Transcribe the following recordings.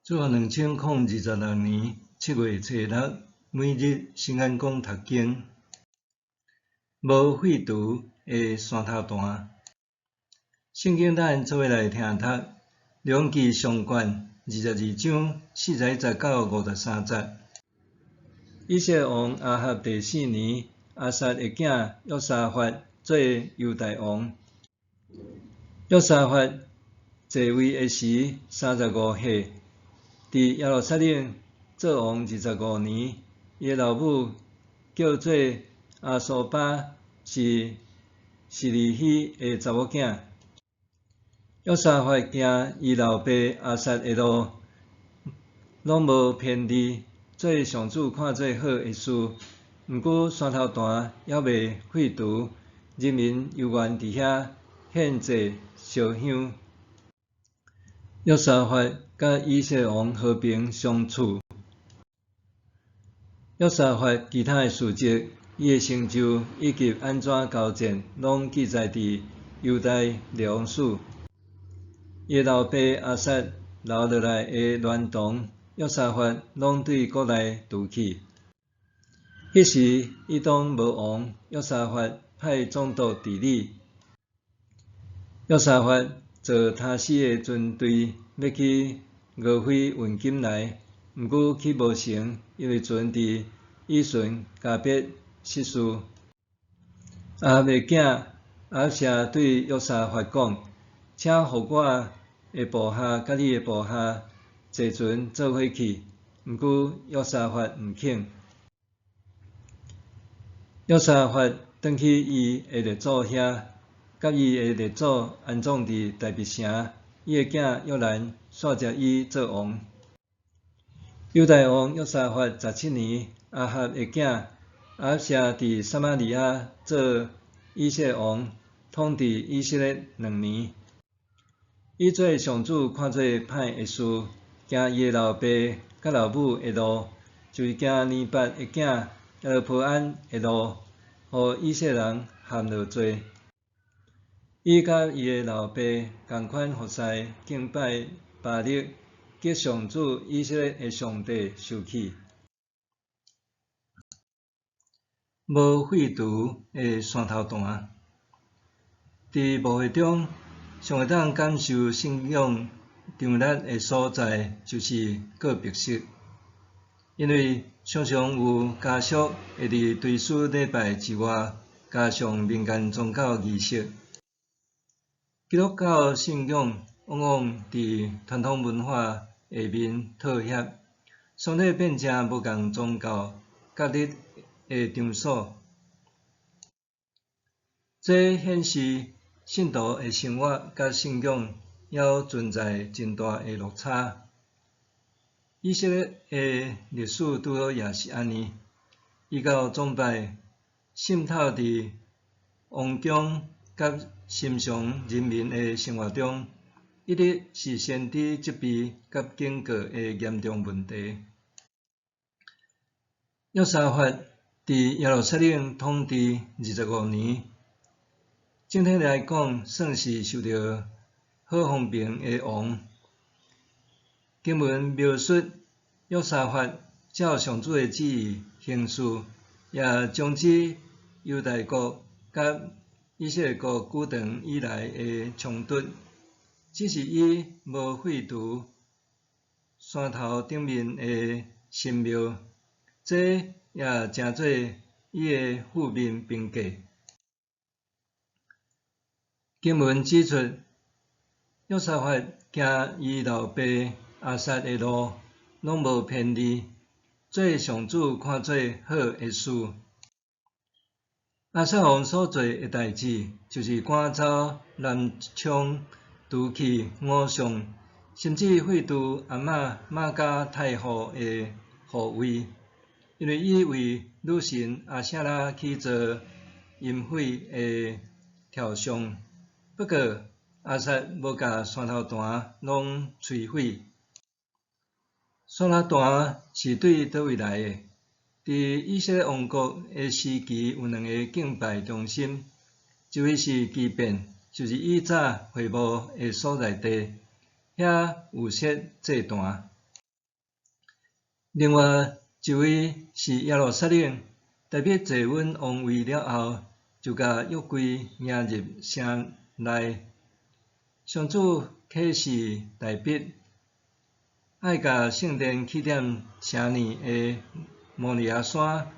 自2026年7月初6，每日新安宫读经，无废除的山头段。圣经咱做伙来听读，两记上卷22章41、19、53节。以色列王亚哈第4年，亚撒的囝约沙法做犹大王。约沙法继位的时35岁，伫耶路撒冷做王25年。伊的老母叫做阿苏巴，是示利希的查某囝。约沙法行伊老爸亚撒的路，拢无偏离，做上主看做好的事。毋过山头段还未废除，人民犹原伫遐献祭烧香。约沙法甲以色列王和平相处。约沙法其他的事迹、伊的成就以及安怎交战，拢记载伫犹大列王史。伊的老爸亚撒留落来的乱童，约沙法拢对国内除去。迄时以东无王，约沙法派总督治理。约沙法做他死的军队，要去俄非运金来，毋过去无成，因为船伫以顺加别失事。亚哈的囝亚哈谢对约沙法讲：“请互我的部下甲你的部下坐船做伙去。”毋过约沙法毋肯。约沙法转去伊的列祖遐，甲伊的列祖安葬伫大卫城。伊的囝约兰续接伊做王。犹大王约沙法17年，亚哈的囝亚哈谢伫撒玛利亚做以色列王，统治以色列2年。伊做上主看做歹的事，行伊的老爸甲老母的路，就是行尼八的囝耶罗波安的路，互以色列人陷落罪。伊甲伊的老爸同款服侍敬拜巴力，叫上主以色列的上帝生气。无废除的山头段。伫牧会中，上会当感受信仰张力的所在，就是个别式。因为常常有家属会伫追思礼拜之外，加上民间宗教仪式。基督教信仰往往伫传统文化下面妥协，上帝变成无共宗教角力的场所。这显示信徒的生活甲信仰还存在真大的落差。以色列的历史拄好也是安尼，依教崇拜渗透伫王宫甲寻常人民的生活中，一直是先知责备甲警告的严重问题。约沙法伫耶路撒冷统治25年，整体来讲算是受到好风评的王。经文描述约沙法照上主的旨意行事，也终止犹大国甲以色列国久长以来的冲突，只是伊无废除山头顶面的神庙，这也成做伊的负面评价。经文指出，约沙法行伊老爸亚撒的路，拢无偏离，做上主看做好的事。亚撒王所做的代志，就是赶走南昌除去偶像，甚至废除阿嬷玛加太后的护位，因为伊为女神阿舍拉去做淫秽的雕像。不过亚撒无甲山头段拢摧毁。山头段是对叨位来的？伫以色列王国的时期，有2个敬拜中心，一位是基遍，就是以早会幕的所在地，遐有设祭坛。另外一位是耶路撒冷，大必坐稳王位了后，就甲约柜迎入城内。上主启示大必，爱甲圣殿起点城内的摩利亚山，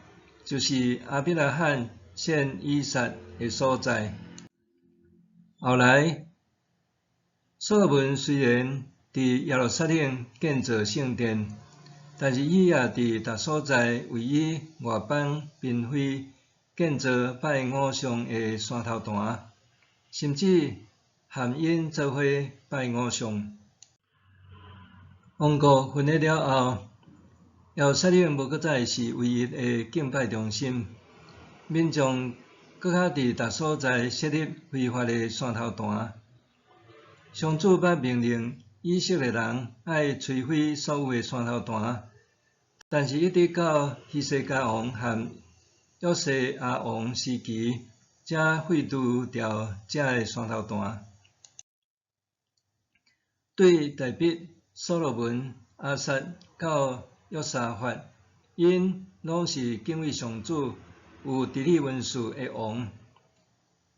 就是亚伯拉罕献以撒的所在。后来，所罗门虽然伫耶路撒冷建造圣殿，但是伊也伫逐所在为伊外邦嫔妃建造拜偶像的山头坛，甚至含因做伙拜偶像。王国分裂了后，耶路撒冷无搁再是唯一的敬拜中心，民众搁较伫逐所在设立非法的山头坛。上主捌命令以色列人爱摧毁所有的山头坛，但是一直到希西家王和约西亚王时期，才废除掉这个山头坛。对大必、所罗门、亚撒到约沙法，因拢是敬畏上主、有治理文士的王，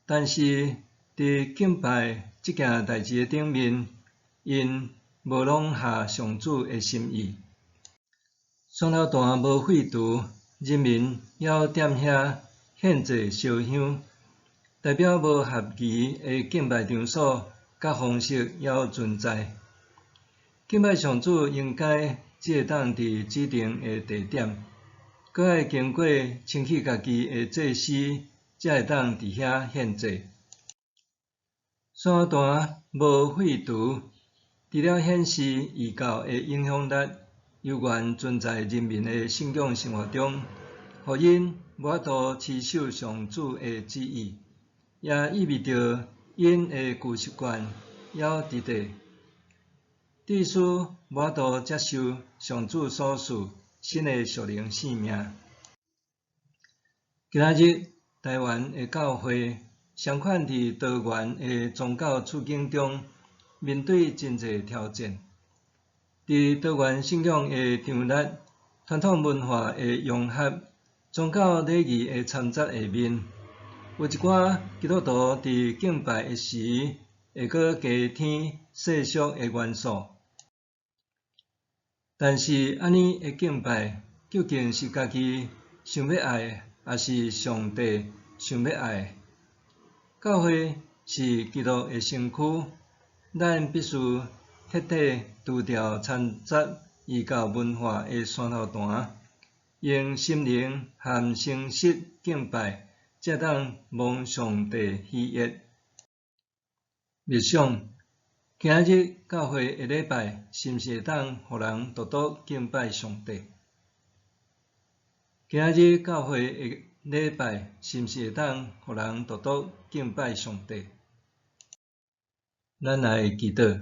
但是伫敬拜这件代志的顶面，因无拢下上主的心意。山头坛无废除，人民还踮遐献祭烧香，代表无合宜的敬拜场所甲方式还存在。敬拜上主应该只会当伫指定的地点，搁爱经过清气家己的祭司，才会当伫遐献祭。山头坛无废除，除了显示异教的影响力悠远存在人民的信仰生活中，互因无法度持守上主的旨意，也意味着因的旧习惯还伫地。祭司无法度接受上主所赐新的属灵生命。今仔日台湾的教会，相款伫多元的宗教处境中，面对真侪挑战。伫多元信仰的张力、传统文化的融合、宗教礼仪的掺杂下面，有一寡基督徒伫敬拜的时，会搁加添世俗的元素。但是，安尼的敬拜究竟是家己想要爱，还是上帝想要爱？教会是基督的身躯，咱必须彻底除掉掺杂异教文化的山头坛，用心灵和诚实敬拜，才当蒙上帝喜悦。默想。今仔日教会的礼拜，是毋是会当互人独独敬拜上帝？今仔日教会的礼拜，是毋是会当互人独独敬拜上帝？咱来祈祷。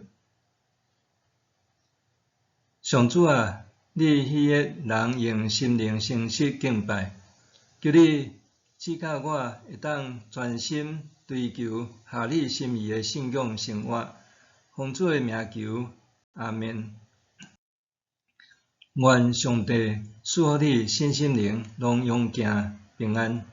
上主啊，你喜悦人用心灵诚实敬拜，求你赐教我会当专心追求合你心意的信仰生活。奉主的名求，阿们。愿上帝赐予你身心灵拢永行平安。